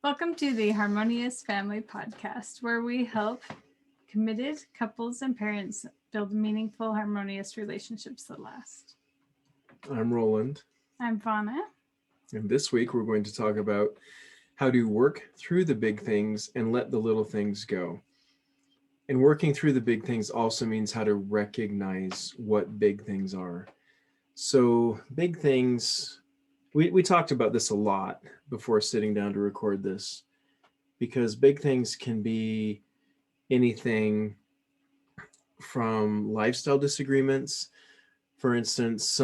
Welcome to the Harmonious Family Podcast, where we help committed couples and parents build meaningful, harmonious relationships that last. I'm Roland, I'm Vauna. and this week we're going to talk about how to work through the big things and let the little things go. And working through the big things also means how to recognize what big things are. So, big things, we talked about this a lot before sitting down to record this, because big things can be anything from lifestyle disagreements. For instance,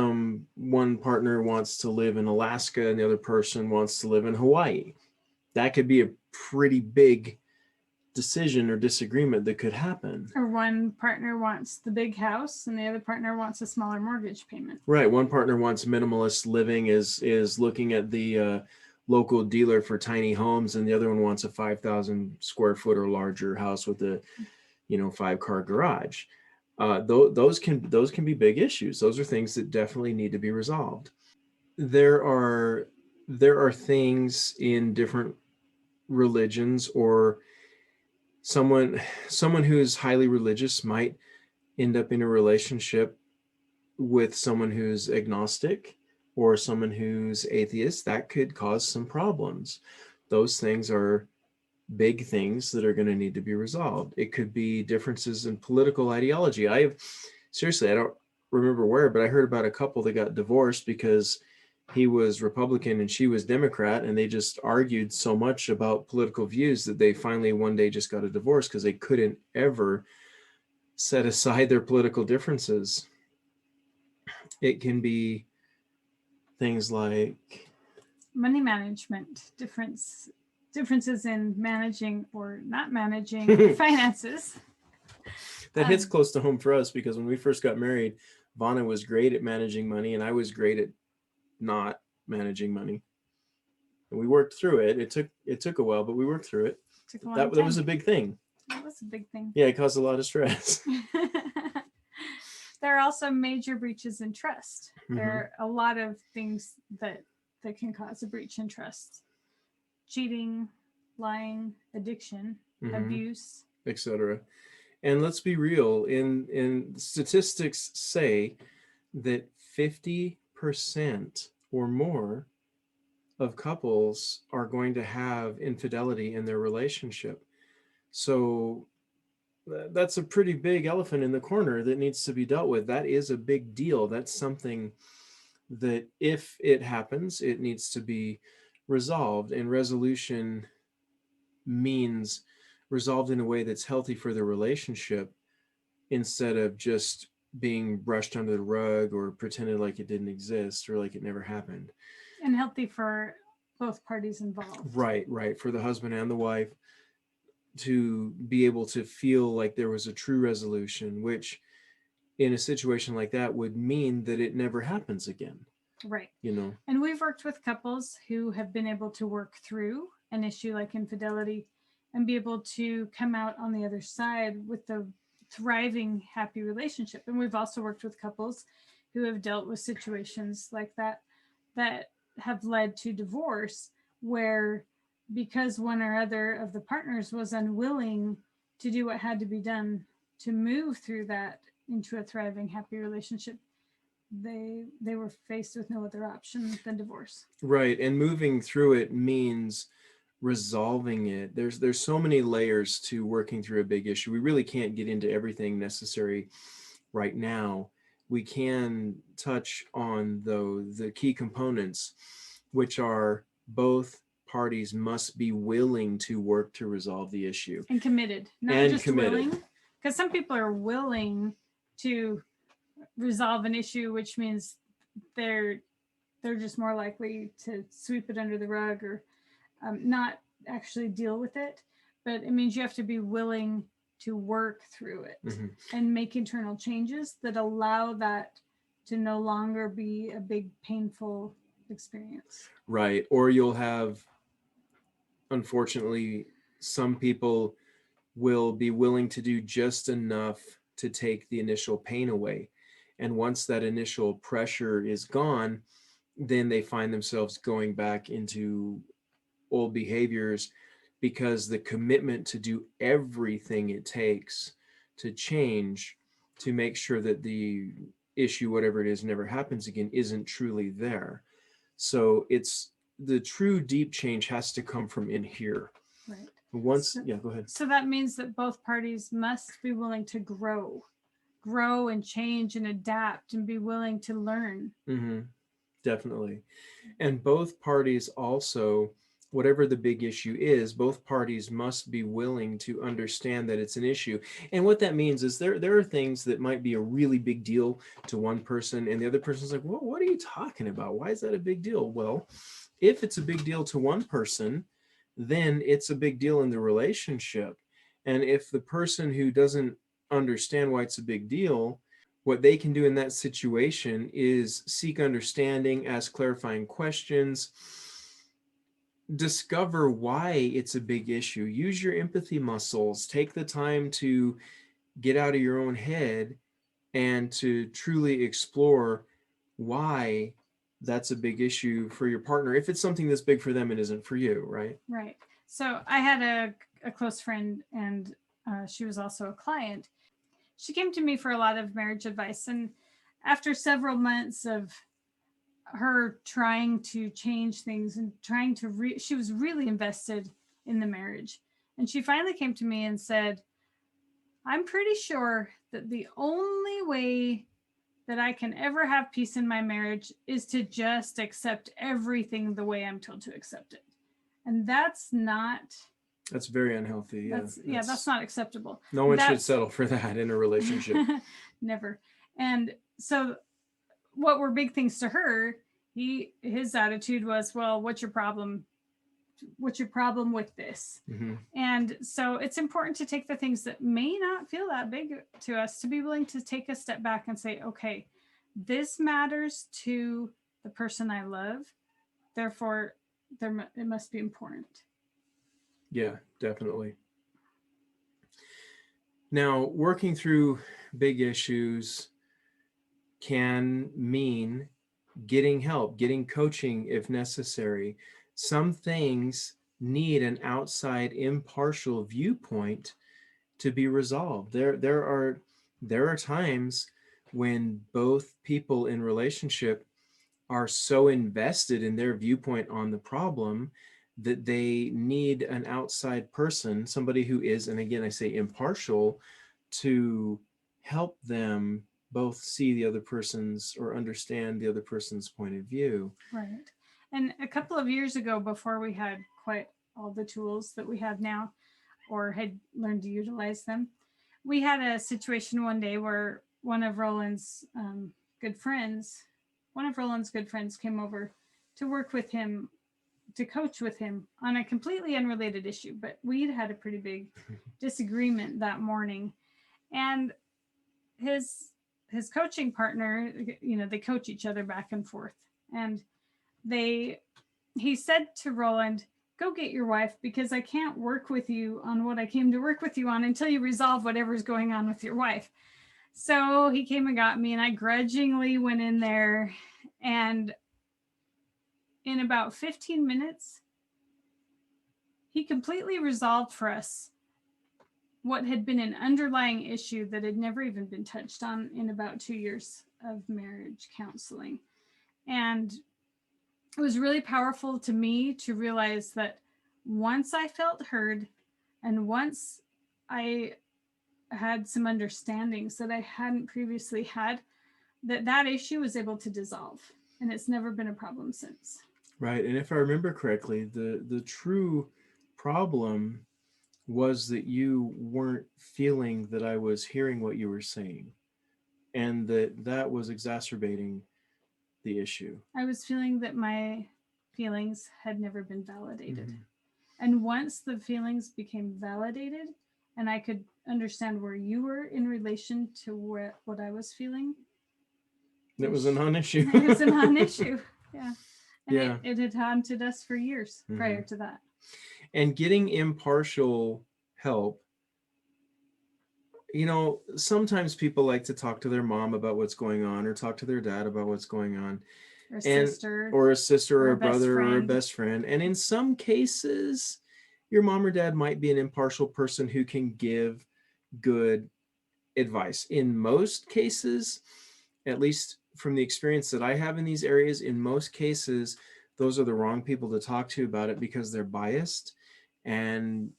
one partner wants to live in Alaska and the other person wants to live in Hawaii. That could be a pretty big decision or disagreement that could happen. Or one partner wants the big house and the other partner wants a smaller mortgage payment. Right. One partner wants minimalist living, is looking at the local dealer for tiny homes, and the other one wants a 5,000 square foot or larger house with a 5-car garage. Those can be big issues. Those are things that definitely need to be resolved. There are things in different religions, or someone who's highly religious might end up in a relationship with someone who's agnostic or someone who's atheist. That could cause some problems. Those things are big things that are going to need to be resolved. It could be differences in political ideology. I don't remember where, but I heard about a couple that got divorced because he was Republican and she was Democrat, and they just argued so much about political views that they finally one day just got a divorce because they couldn't ever set aside their political differences. It can be things like money management, differences in managing or not managing finances. That hits close to home for us, because when we first got married, Vauna was great at managing money and I was great at not managing money. And we worked through it. It took a while, but we worked through it. That was a big thing. That was a big thing. Yeah, it caused a lot of stress. There are also major breaches in trust. Mm-hmm. There are a lot of things that can cause a breach in trust. Cheating, lying, addiction, mm-hmm. abuse, etc. And let's be real, in statistics say that 50% or more of couples are going to have infidelity in their relationship. So that's a pretty big elephant in the corner that needs to be dealt with. That is a big deal. That's something that if it happens, it needs to be resolved. And resolution means resolved in a way that's healthy for the relationship, instead of just being brushed under the rug or pretended like it didn't exist or like it never happened. And healthy for both parties involved. Right. For the husband and the wife to be able to feel like there was a true resolution, which in a situation like that would mean that it never happens again. Right. And we've worked with couples who have been able to work through an issue like infidelity and be able to come out on the other side with a thriving, happy relationship. And we've also worked with couples who have dealt with situations like that have led to divorce, where because one or other of the partners was unwilling to do what had to be done to move through that into a thriving, happy relationship, they were faced with no other option than divorce. Right. And moving through it means resolving it. There's so many layers to working through a big issue. We really can't get into everything necessary right now. We can touch on, though, the key components, which are both parties must be willing to work to resolve the issue. And committed. Not just willing. Because some people are willing to resolve an issue, which means they're just more likely to sweep it under the rug or not actually deal with it. But it means you have to be willing to work through it, mm-hmm. and make internal changes that allow that to no longer be a big painful experience. Right. Or you'll have, unfortunately, some people will be willing to do just enough to take the initial pain away. And once that initial pressure is gone, then they find themselves going back into old behaviors, because the commitment to do everything it takes to change, to make sure that the issue, whatever it is, never happens again, isn't truly there. So it's the true deep change has to come from in here. Right. Once, yeah, go ahead. So that means that both parties must be willing to grow and change and adapt and be willing to learn. Definitely. And both parties also, whatever the big issue is, both parties must be willing to understand that it's an issue. And what that means is there are things that might be a really big deal to one person, and the other person's like, well, what are you talking about? Why is that a big deal? Well, if it's a big deal to one person, then it's a big deal in the relationship. And if the person who doesn't understand why it's a big deal, what they can do in that situation is seek understanding, ask clarifying questions, discover why it's a big issue, use your empathy muscles, take the time to get out of your own head and to truly explore why that's a big issue for your partner, if it's something that's big for them and isn't for you, right? Right. So I had a close friend, and she was also a client. She came to me for a lot of marriage advice. And after several months of her trying to change things and trying to, she was really invested in the marriage. And she finally came to me and said, I'm pretty sure that the only way that I can ever have peace in my marriage is to just accept everything the way I'm told to accept it. And that's very unhealthy. That's not acceptable. No one should settle for that in a relationship. Never. And so what were big things to her, his attitude was, well, what's your problem? What's your problem with this? And so it's important to take the things that may not feel that big to us, to be willing to take a step back and say, okay, this matters to the person I love, therefore it must be important. Yeah, definitely. Now, working through big issues can mean getting help, getting coaching if necessary. Some things need an outside impartial viewpoint to be resolved. There are times when both people in relationship are so invested in their viewpoint on the problem that they need an outside person, somebody who is, and again I say impartial, to help them both see the other person's or understand the other person's point of view. Right. And a couple of years ago, before we had quite all the tools that we have now, or had learned to utilize them, we had a situation one day where one of Roland's good friends came over to work with him, to coach with him on a completely unrelated issue. But we'd had a pretty big disagreement that morning. And his coaching partner, they coach each other back and forth. And he said to Roland, go get your wife, because I can't work with you on what I came to work with you on until you resolve whatever's going on with your wife. So he came and got me, and I grudgingly went in there, and in about 15 minutes, he completely resolved for us what had been an underlying issue that had never even been touched on in about 2 years of marriage counseling. And it was really powerful to me to realize that once I felt heard, and once I had some understandings that I hadn't previously had, that issue was able to dissolve, and it's never been a problem since. Right. And if I remember correctly, the true problem was that you weren't feeling that I was hearing what you were saying, and that was exacerbating the issue. I was feeling that my feelings had never been validated. And once the feelings became validated and I could understand where you were in relation to what I was feeling, it was a non-issue. It was a non-issue. Yeah. And yeah. it had haunted us for years prior to that. And getting impartial help, sometimes people like to talk to their mom about what's going on, or talk to their dad about what's going on. or a and sister or a sister or or a a best brother or a friend. best friend. And in some cases, your mom or dad might be an impartial person who can give good advice. In most cases, at least from the experience that I have in these areas, in most cases, those are the wrong people to talk to about it because they're biased. And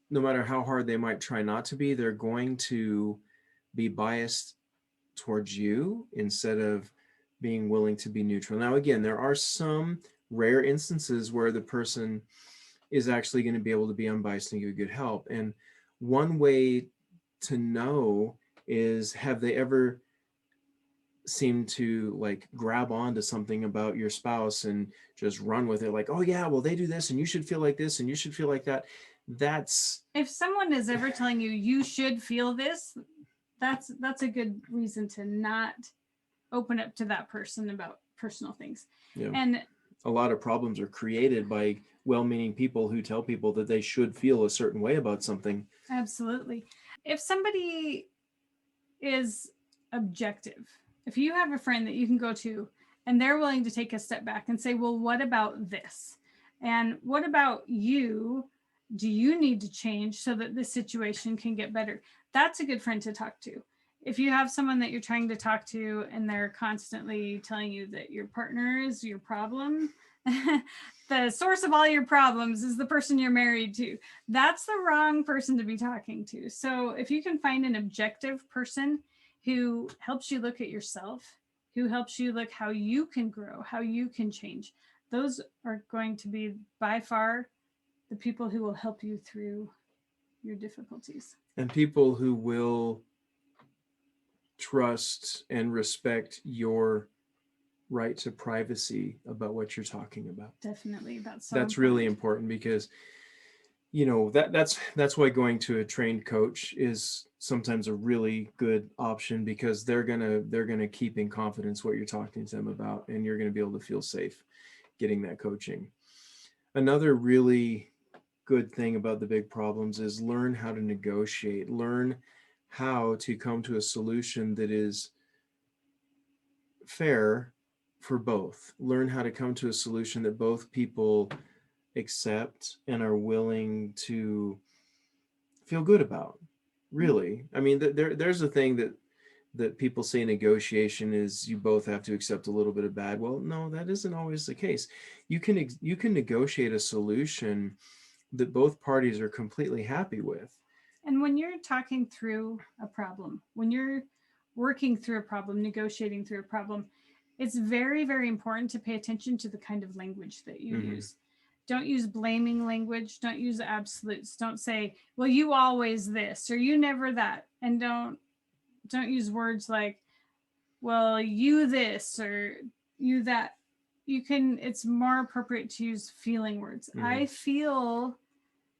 no matter how hard they might try not to be, they're going to be biased towards you instead of being willing to be neutral. Now, again, there are some rare instances where the person is actually going to be able to be unbiased and give good help. And one way to know is, have they ever seemed to like grab onto something about your spouse and just run with it, like, oh yeah, well they do this and you should feel like this and you should feel like that. That's, If someone is ever telling you you should feel this, that's a good reason to not open up to that person about personal things. yeah, And a lot of problems are created by well-meaning people who tell people that they should feel a certain way about something. absolutely. If somebody is objective, if you have a friend that you can go to and they're willing to take a step back and say, well, what about this? And what about you? Do you need to change so that this situation can get better? That's a good friend to talk to. If you have someone that you're trying to talk to and they're constantly telling you that your partner is your problem, the source of all your problems is the person you're married to, that's the wrong person to be talking to. So if you can find an objective person who helps you look at yourself, who helps you look how you can grow, how you can change, those are going to be by far the people who will help you through your difficulties. And people who will trust and respect your right to privacy about what you're talking about. Definitely. That's really important because, you know, that's why going to a trained coach is sometimes a really good option, because they're gonna keep in confidence what you're talking to them about, and you're gonna be able to feel safe getting that coaching. Another really good thing about the big problems is learn how to negotiate, learn how to come to a solution that is fair for both. Learn how to come to a solution that both people accept and are willing to feel good about. Really, I mean, there's a thing that people say negotiation is you both have to accept a little bit of bad. Well, no, that isn't always the case. You can negotiate a solution that both parties are completely happy with. And when you're talking through a problem, when you're working through a problem, negotiating through a problem, it's very, very important to pay attention to the kind of language that you use. Don't use blaming language. Don't use absolutes. Don't say, well, you always this or you never that. And don't use words like, well, you this or you that. You can, it's more appropriate to use feeling words. I feel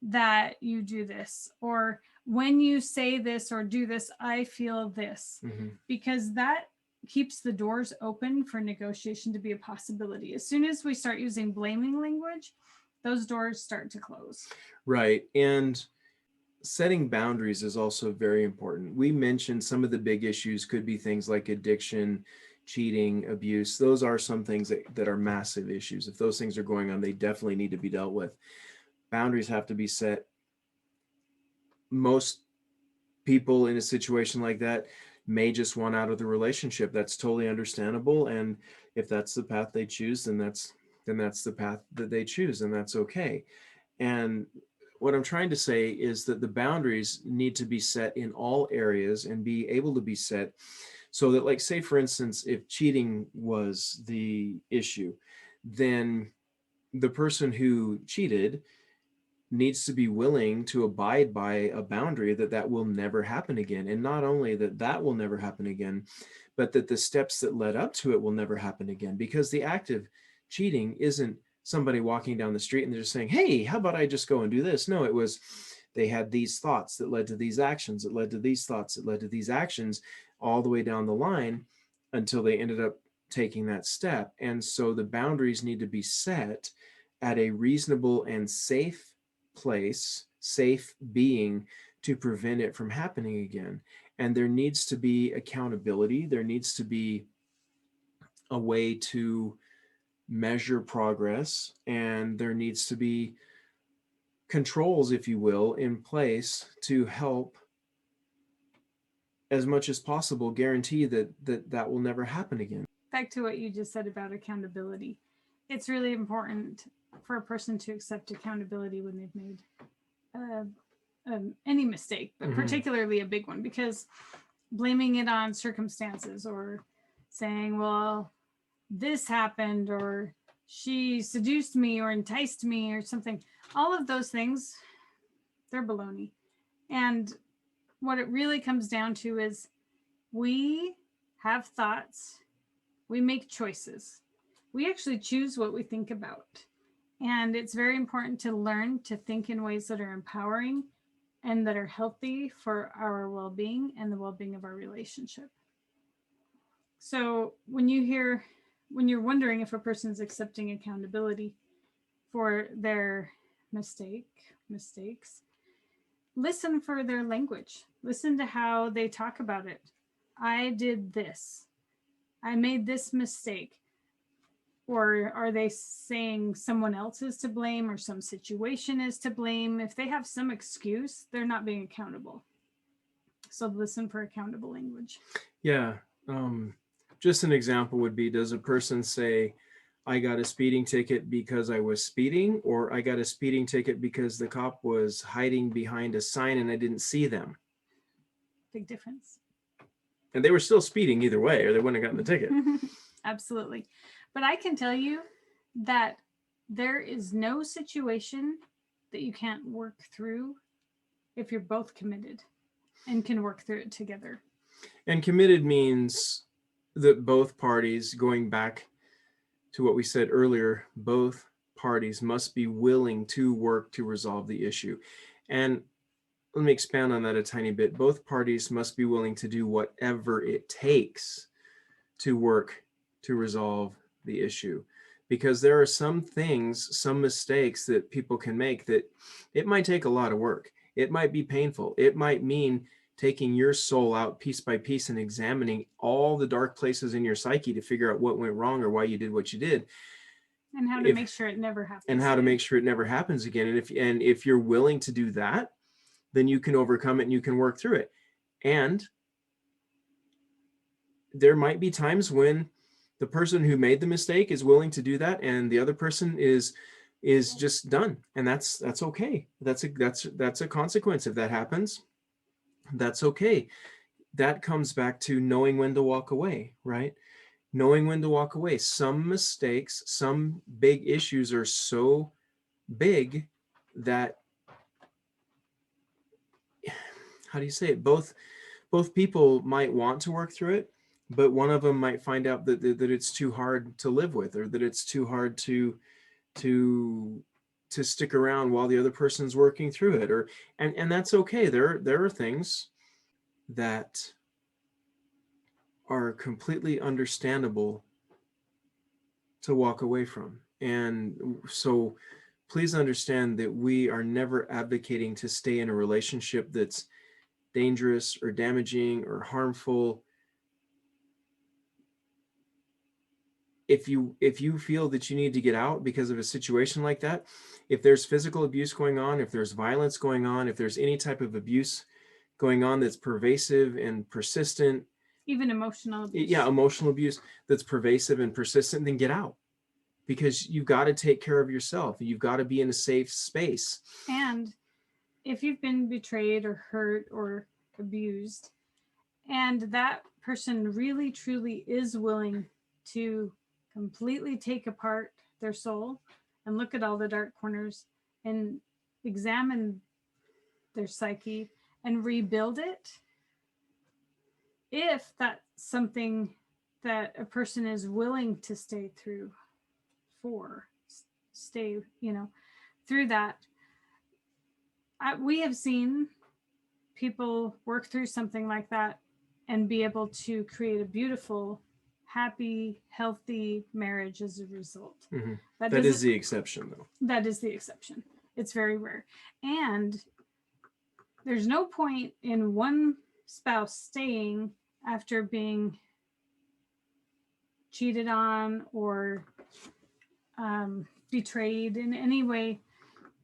that you do this, or when you say this or do this, I feel this, because that keeps the doors open for negotiation to be a possibility. As soon as we start using blaming language, those doors start to close. Right. And setting boundaries is also very important. We mentioned some of the big issues could be things like addiction, cheating, abuse. Those are some things that are massive issues. If those things are going on, they definitely need to be dealt with. Boundaries have to be set. Most people in a situation like that may just want out of the relationship. That's totally understandable. And if that's the path they choose, then that's the path that they choose, and that's okay. And what I'm trying to say is that the boundaries need to be set in all areas and be able to be set so that, like, say for instance, if cheating was the issue, then the person who cheated needs to be willing to abide by a boundary that will never happen again. And not only that will never happen again, but that the steps that led up to it will never happen again. Because the act of cheating isn't somebody walking down the street and they're just saying, hey, how about I just go and do this? No, it was, they had these thoughts that led to these actions, that led to these thoughts, that led to these actions, all the way down the line until they ended up taking that step. And so the boundaries need to be set at a reasonable and safe place, safe being, to prevent it from happening again. And there needs to be accountability. There needs to be a way to measure progress, and there needs to be controls, if you will, in place to help as much as possible guarantee that will never happen again. Back to what you just said about accountability. It's really important for a person to accept accountability when they've made any mistake, but particularly a big one, because blaming it on circumstances or saying, well, this happened, or she seduced me or enticed me or something, all of those things, they're baloney. And what it really comes down to is we have thoughts, we make choices, we actually choose what we think about. And it's very important to learn to think in ways that are empowering and that are healthy for our well-being and the well-being of our relationship. So when you're wondering if a person's accepting accountability for their mistakes, listen for their language. Listen to how they talk about it. I did this. I made this mistake. Or are they saying someone else is to blame or some situation is to blame? If they have some excuse, they're not being accountable. So listen for accountable language. Yeah. Just an example would be, does a person say, I got a speeding ticket because I was speeding, or I got a speeding ticket because the cop was hiding behind a sign and I didn't see them? Big difference. And they were still speeding either way, or they wouldn't have gotten the ticket. Absolutely. But I can tell you that there is no situation that you can't work through if you're both committed and can work through it together. And committed means that both parties, going back to what we said earlier, both parties must be willing to work to resolve the issue. And let me expand on that a tiny bit. Both parties must be willing to do whatever it takes to work to resolve the issue. Because there are some things, some mistakes that people can make that it might take a lot of work. It might be painful. It might mean taking your soul out piece by piece and examining all the dark places in your psyche to figure out what went wrong or why you did what you did. And how to make sure it never happens. And how to make sure it never happens again. And if you're willing to do that, then you can overcome it and you can work through it. And there might be times when the person who made the mistake is willing to do that and the other person is just done, and that's okay. That's a consequence. If that happens, that's okay. That comes back to knowing when to walk away, right? Knowing when to walk away. Some mistakes, some big issues are so big that, how do you say it? Both people might want to work through it, but one of them might find out that it's too hard to live with, or that it's too hard to stick around while the other person's working through it, or and that's okay. There are things that are completely understandable to walk away from. And so please understand that we are never advocating to stay in a relationship that's dangerous or damaging or harmful. If you feel that you need to get out because of a situation like that, if there's physical abuse going on, if there's violence going on, if there's any type of abuse going on that's pervasive and persistent, even emotional abuse. Yeah, emotional abuse that's pervasive and persistent, then get out. Because you've got to take care of yourself. You've got to be in a safe space. And if you've been betrayed or hurt or abused, and that person really truly is willing to completely take apart their soul and look at all the dark corners and examine their psyche and rebuild it, if that's something that a person is willing to stay through through that, we have seen people work through something like that and be able to create a beautiful, happy, healthy marriage as a result. Mm-hmm. That is the exception, though. That is the exception. It's very rare. And there's no point in one spouse staying after being cheated on or betrayed in any way,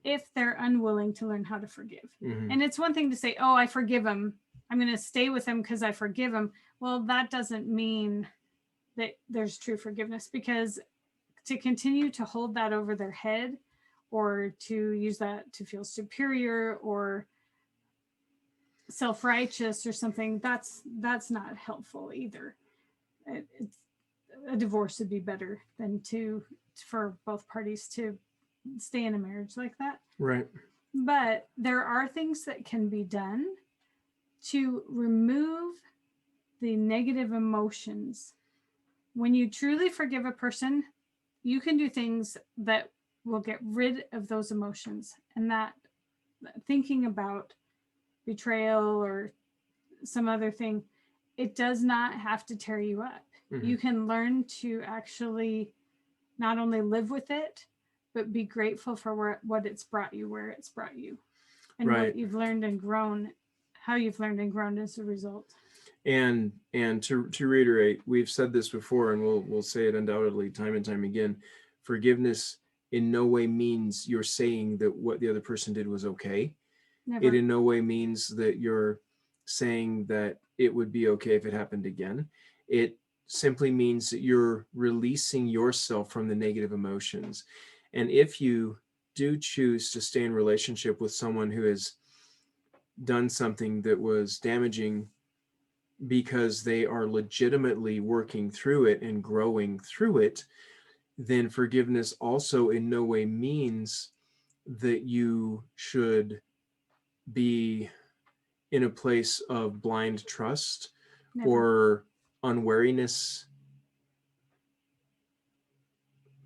if they're unwilling to learn how to forgive. Mm-hmm. And it's one thing to say, oh, I forgive them, I'm going to stay with them because I forgive them. Well, that doesn't mean that there's true forgiveness, because to continue to hold that over their head, or to use that to feel superior or self-righteous or something, that's not helpful either. It's, a divorce would be better than for both parties to stay in a marriage like that. Right. But there are things that can be done to remove the negative emotions. When you truly forgive a person, you can do things that will get rid of those emotions. And that, thinking about betrayal or some other thing, it does not have to tear you up. Mm-hmm. You can learn to actually not only live with it, but be grateful for what it's brought you, where it's brought you, and right. what you've learned and grown, how you've learned and grown as a result. And to reiterate, we've said this before, and we'll say it undoubtedly time and time again. Forgiveness in no way means you're saying that what the other person did was okay. Never. It in no way means that you're saying that it would be okay if it happened again. It simply means that you're releasing yourself from the negative emotions. And if you do choose to stay in relationship with someone who has done something that was damaging, because they are legitimately working through it and growing through it, then forgiveness also in no way means that you should be in a place of blind trust. Never. Or unwariness.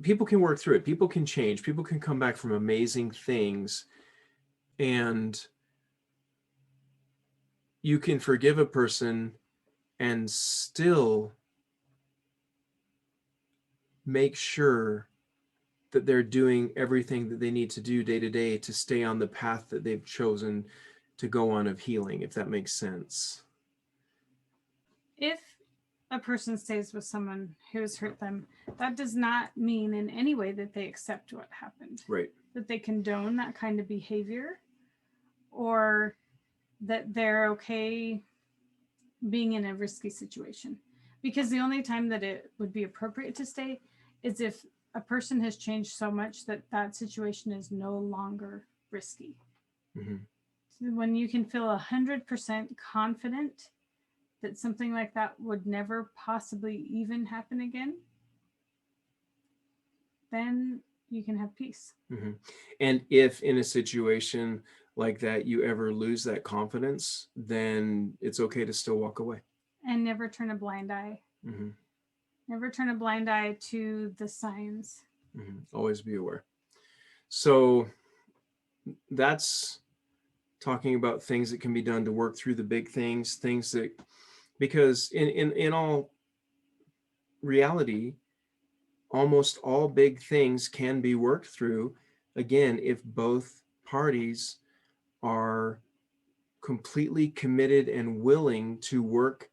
People can work through it. People can change. People can come back from amazing things. And you can forgive a person and still make sure that they're doing everything that they need to do day to day to stay on the path that they've chosen to go on of healing, if that makes sense. If a person stays with someone who has hurt them, that does not mean in any way that they accept what happened. Right. That they condone that kind of behavior, or that they're okay being in a risky situation. Because the only time that it would be appropriate to stay is if a person has changed so much that that situation is no longer risky. Mm-hmm. So when you can feel 100% confident that something like that would never possibly even happen again, then you can have peace. Mm-hmm. And if in a situation like that you ever lose that confidence, then it's okay to still walk away. And never turn a blind eye. Mm-hmm. Never turn a blind eye to the signs. Mm-hmm. Always be aware. So that's talking about things that can be done to work through the big things that, because in all reality, almost all big things can be worked through, again, if both parties are completely committed and willing to work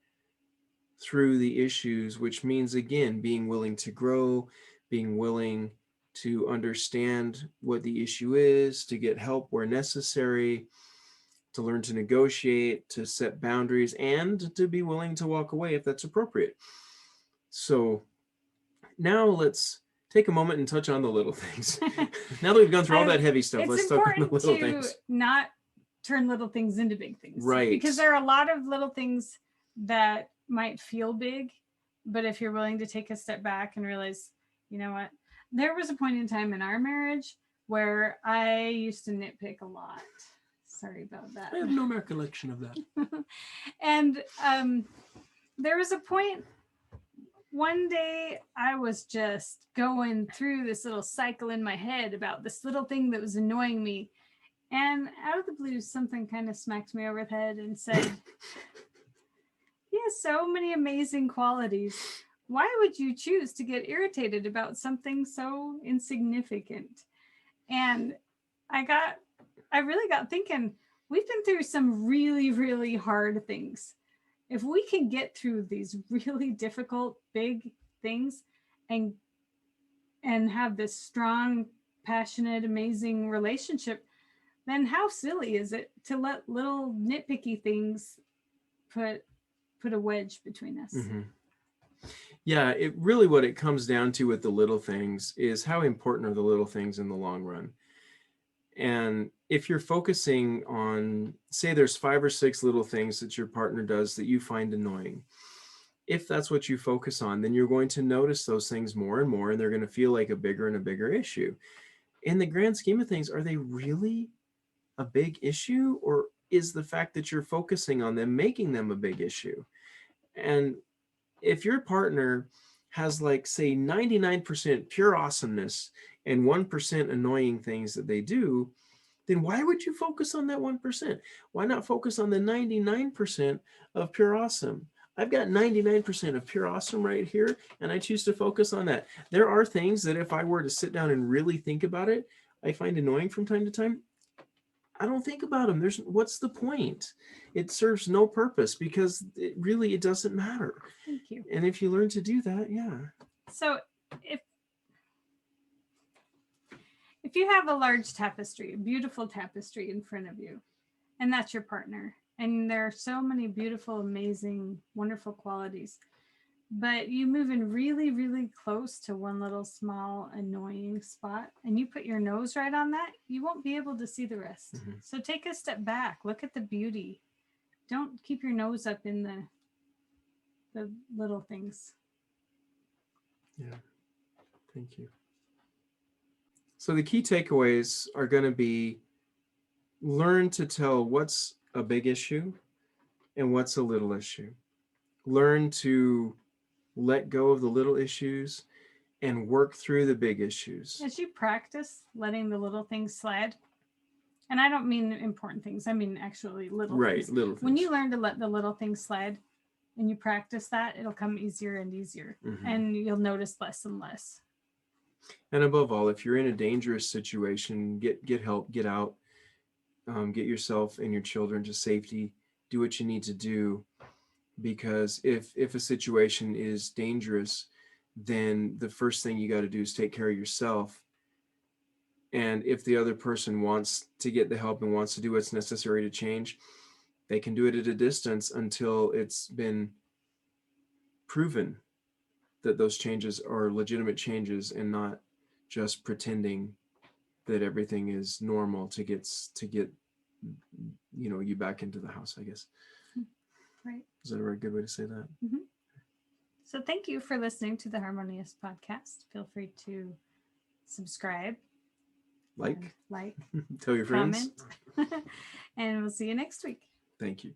through the issues, which means, again, being willing to grow, being willing to understand what the issue is, to get help where necessary, to learn to negotiate, to set boundaries, and to be willing to walk away if that's appropriate. So now let's take a moment and touch on the little things. Now that we've gone through all that heavy stuff, let's talk on the little things. It's important to not turn little things into big things. Right. Because there are a lot of little things that might feel big, but if you're willing to take a step back and realize, you know what, there was a point in time in our marriage where I used to nitpick a lot. Sorry about that. I have no recollection of that. And there was a point, one day I was just going through this little cycle in my head about this little thing that was annoying me. And out of the blue, something kind of smacked me over the head and said, he has so many amazing qualities. Why would you choose to get irritated about something so insignificant? And I really got thinking, we've been through some really, really hard things. If we can get through these really difficult, big things and and have this strong, passionate, amazing relationship, then how silly is it to let little nitpicky things put a wedge between us? Mm-hmm. Yeah, it really, what it comes down to with the little things is how important are the little things in the long run. And if you're focusing on, say there's 5 or 6 little things that your partner does that you find annoying, if that's what you focus on, then you're going to notice those things more and more, and they're going to feel like a bigger and a bigger issue. In the grand scheme of things, are they really a big issue, or is the fact that you're focusing on them making them a big issue? And if your partner has, like, say 99% pure awesomeness and 1% annoying things that they do, then why would you focus on that 1%? Why not focus on the 99% of pure awesome? I've got 99% of pure awesome right here, and I choose to focus on that. There are things that if I were to sit down and really think about it, I find annoying from time to time. I don't think about them. What's the point? It serves no purpose because it doesn't matter. Thank you. And if you learn to do that, yeah. So if you have a large tapestry, a beautiful tapestry in front of you, and that's your partner, and there are so many beautiful, amazing, wonderful qualities, but you move in really, really close to one little small annoying spot and you put your nose right on that, you won't be able to see the rest. Mm-hmm. So take a step back, look at the beauty. Don't keep your nose up in the little things. Yeah, thank you. So the key takeaways are going to be: learn to tell what's a big issue and what's a little issue. Learn to let go of the little issues and work through the big issues. As you practice letting the little things slide, and I don't mean important things, I mean actually little things. Little things. When you learn to let the little things slide and you practice that, it'll come easier and easier, mm-hmm. and you'll notice less and less. And above all, if you're in a dangerous situation, get help, get out, get yourself and your children to safety, do what you need to do, because if a situation is dangerous, then the first thing you got to do is take care of yourself. And if the other person wants to get the help and wants to do what's necessary to change, they can do it at a distance until it's been proven that those changes are legitimate changes and not just pretending that everything is normal to get you back into the house, I guess. Right. Is that a very good way to say that? Mm-hmm. So thank you for listening to the Harmonious podcast. Feel free to subscribe, like, tell your friends, comment, and we'll see you next week. Thank you.